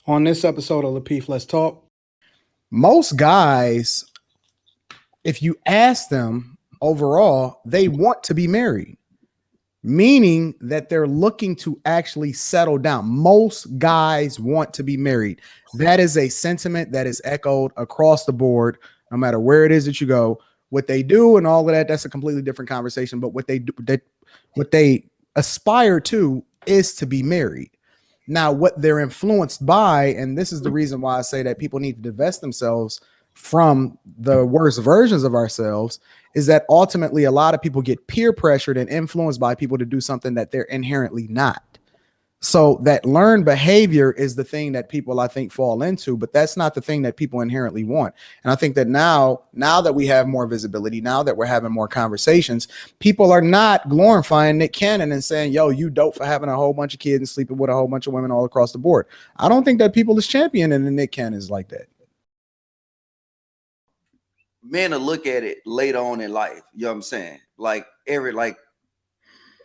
On this episode of Lapeef, Let's Talk. Most guys, if you ask them overall, they want to be married, meaning that they're looking to actually settle down. Most guys want to be married. That is a sentiment that is echoed across the board, no matter where it is that you go. What they do and all of that, that's a completely different conversation. But what they do, what they aspire to is to be married. Now, what they're influenced by, and this is the reason why I say that people need to divest themselves from the worst versions of ourselves, is that ultimately a lot of people get peer pressured and influenced by people to do something that they're inherently not. So that learned behavior is the thing that people, I think, fall into, but that's not the thing that people inherently want. And I think that now that we have more visibility, now that we're having more conversations, people are not glorifying Nick Cannon and saying, yo, you dope for having a whole bunch of kids and sleeping with a whole bunch of women all across the board. I don't think that people is championing the Nick Cannons like that. Men will look at it later on in life. You know what I'm saying?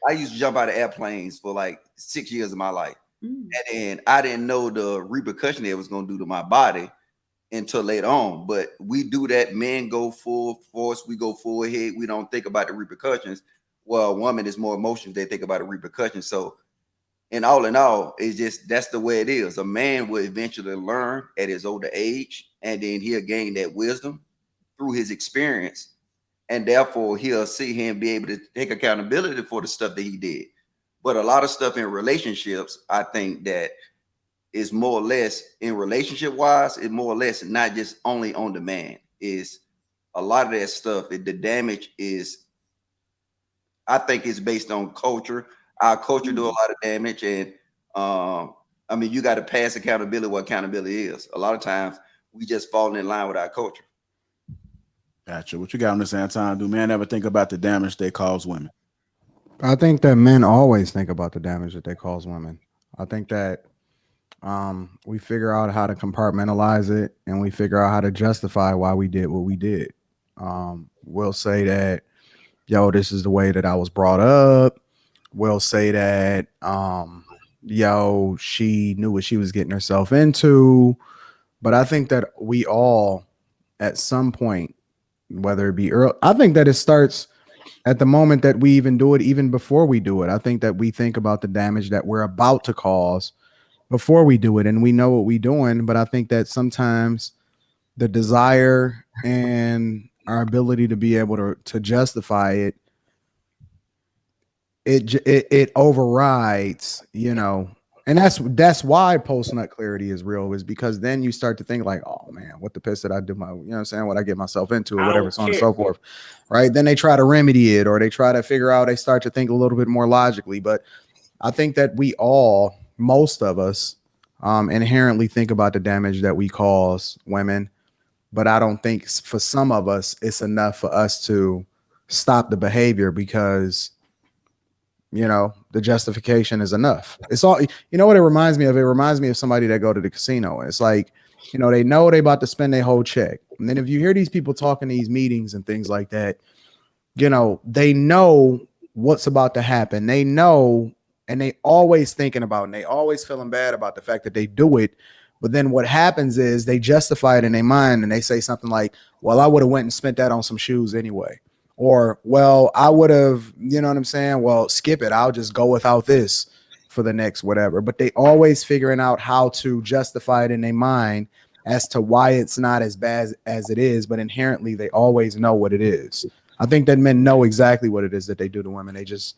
I used to jump out of airplanes for like 6 years of my life. And then I didn't know the repercussion it was going to do to my body until later on. But we do that. Men go full force. We go full ahead. We don't think about the repercussions. Well, a woman is more emotional. They think about the repercussions. So in all, it's just, that's the way it is. A man will eventually learn at his older age, and then he'll gain that wisdom through his experience. And therefore, he'll see him be able to take accountability for the stuff that he did. But a lot of stuff in relationships, I think that is more or less in relationship wise, it's more or less not just only on the man. Is a lot of that stuff, the damage is, I think it's based on culture. Our culture do a lot of damage. And I mean, you got to pass accountability what accountability is. A lot of times we just fall in line with our culture. Gotcha. What you got on this, Anton? Do men ever think about the damage they cause women? I think that men always think about the damage that they cause women. I think that we figure out how to compartmentalize it, and we figure out how to justify why we did what we did. We'll say that, yo, this is the way that I was brought up. We'll say that, yo, she knew what she was getting herself into. But I think that we all, at some point, whether it be early, I think that it starts at the moment that we even do it, even before we do it. I think that we think about the damage that we're about to cause before we do it, and we know what we're doing. But I think that sometimes the desire and our ability to be able to justify it overrides, you know. And that's why post-nut clarity is real, is because then you start to think like, oh man, what the piss did I do? You know what I'm saying? What I get myself into, or whatever, so on and so forth. Right. Then they try to remedy it, or they try to figure out, they start to think a little bit more logically. But I think that we all, most of us, inherently think about the damage that we cause women. But I don't think for some of us, it's enough for us to stop the behavior, because you know, the justification is enough. It's all, you know what it reminds me of? It reminds me of somebody that go to the casino. It's like, you know they about to spend their whole check. And then if you hear these people talking these meetings and things like that, you know, they know what's about to happen. They know, and they always thinking about, and they always feeling bad about the fact that they do it. But then what happens is they justify it in their mind, and they say something like, well, I would have went and spent that on some shoes anyway. Or, well, I would have, you know what I'm saying? Well, skip it. I'll just go without this for the next whatever. But they always figuring out how to justify it in their mind as to why it's not as bad as it is. But inherently, they always know what it is. I think that men know exactly what it is that they do to women. They just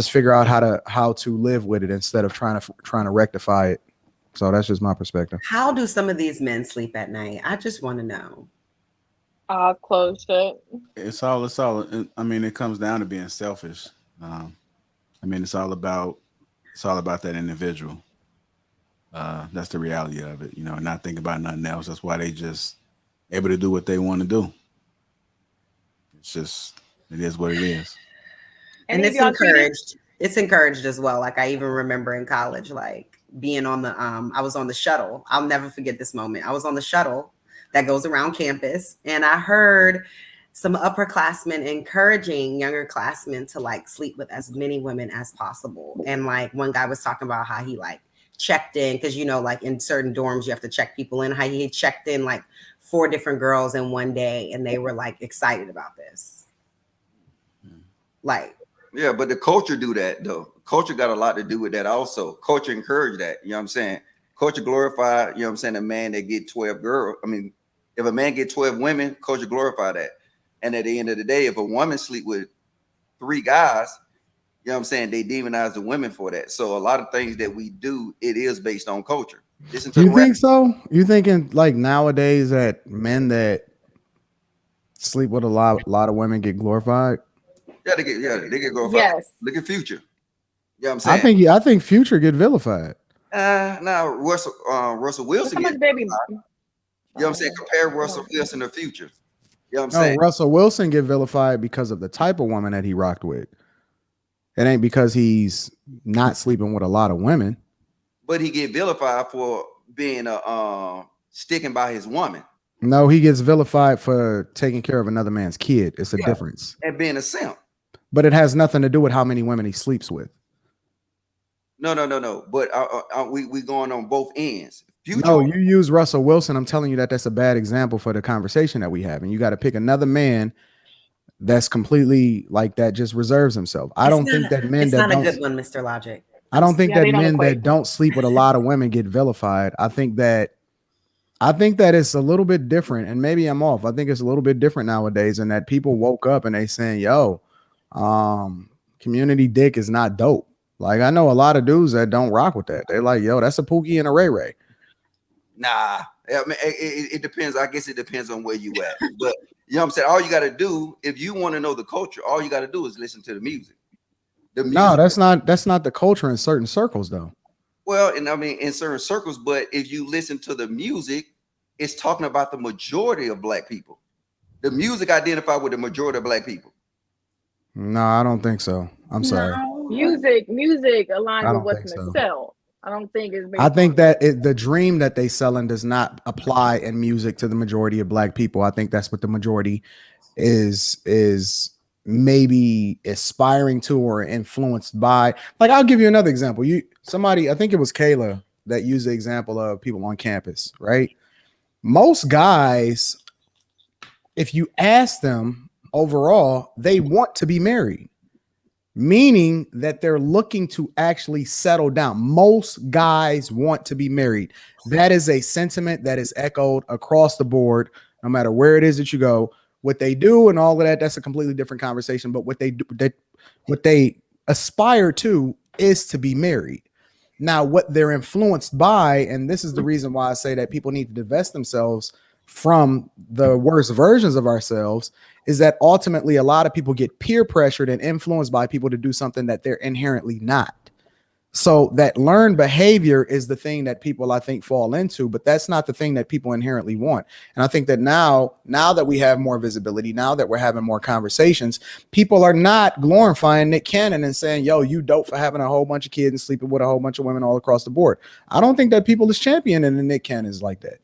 figure out how to live with it instead of trying to rectify it. So that's just my perspective. How do some of these men sleep at night? I just want to know. I've closed it. It's all. I mean, it comes down to being selfish. I mean, it's all about that individual. That's the reality of it, you know, not think about nothing else. That's why they just able to do what they want to do. It's just, it is what it is. And it's encouraged. It's encouraged as well. Like I even remember in college, like being on the, I was on the shuttle. I'll never forget this moment. I was on the shuttle that goes around campus, and I heard some upperclassmen encouraging younger classmen to like sleep with as many women as possible. And like one guy was talking about how he like checked in, because you know, like in certain dorms you have to check people in. How he checked in like 4 different girls in one day, and they were like excited about this. Like, yeah, but the culture do that though. Culture got a lot to do with that also. Culture encourage that. You know what I'm saying? Culture glorify, you know what I'm saying, a man that get 12 girls. I mean, if a man get 12 women, culture glorify that. And at the end of the day, if a woman sleep with 3 guys, you know what I'm saying, they demonize the women for that. So a lot of things that we do, it is based on culture. Listen to You think so? You thinking like nowadays that men that sleep with a lot of women get glorified? Yeah, they get glorified. Yes. Look at Future. You know what I'm saying? I think Future get vilified. Now Russell Wilson. How much baby? You know what I'm saying? Compare Russell Wilson to Future. You know what I'm No, saying? Russell Wilson get vilified because of the type of woman that he rocked with. It ain't because he's not sleeping with a lot of women. But he get vilified for being sticking by his woman. No, he gets vilified for taking care of another man's kid. It's a difference. And being a simp. But it has nothing to do with how many women he sleeps with. No. But we going on both ends. Future. No, you use Russell Wilson. I'm telling you that's a bad example for the conversation that we have. And you got to pick another man that's completely like that, just reserves himself. I don't think that men that not a good one, Mr. Logic. I don't think that they don't men equate. that don't sleep with a lot of women get vilified. I think that it's a little bit different, and maybe I'm off. I think it's a little bit different nowadays, and that people woke up and they saying, "Yo, community dick is not dope." Like I know a lot of dudes that don't rock with that. They're like, "Yo, that's a Pookie and a Ray Ray." Nah, I mean, it depends. I guess it depends on where you at. But you know what I'm saying? All you got to do, if you want to know the culture, all you got to do is listen to the music. No, that's not the culture in certain circles, though. Well, and I mean in certain circles, but if you listen to the music, it's talking about the majority of black people. The music identify with the majority of black people. No, I don't think so. I'm sorry. Music I aligns don't with what's think gonna so. sell. I don't think it's. I think that the dream that they selling does not apply in music to the majority of black people. I think that's what the majority is maybe aspiring to or influenced by. Like, I'll give you another example. I think it was Kayla that used the example of people on campus, right? Most guys, if you ask them overall, they want to be married, meaning that they're looking to actually settle down. Most guys want to be married. That is a sentiment that is echoed across the board, no matter where it is that you go. What they do and all of that, that's a completely different conversation. But what they do, what they aspire to is to be married. Now, what they're influenced by, and this is the reason why I say that people need to divest themselves from the worst versions of ourselves, is that ultimately a lot of people get peer pressured and influenced by people to do something that they're inherently not. So that learned behavior is the thing that people, I think, fall into, but that's not the thing that people inherently want. And I think that now that we have more visibility, now that we're having more conversations, people are not glorifying Nick Cannon and saying, "Yo, you dope for having a whole bunch of kids and sleeping with a whole bunch of women all across the board." I don't think that people is championing the Nick Cannons like that.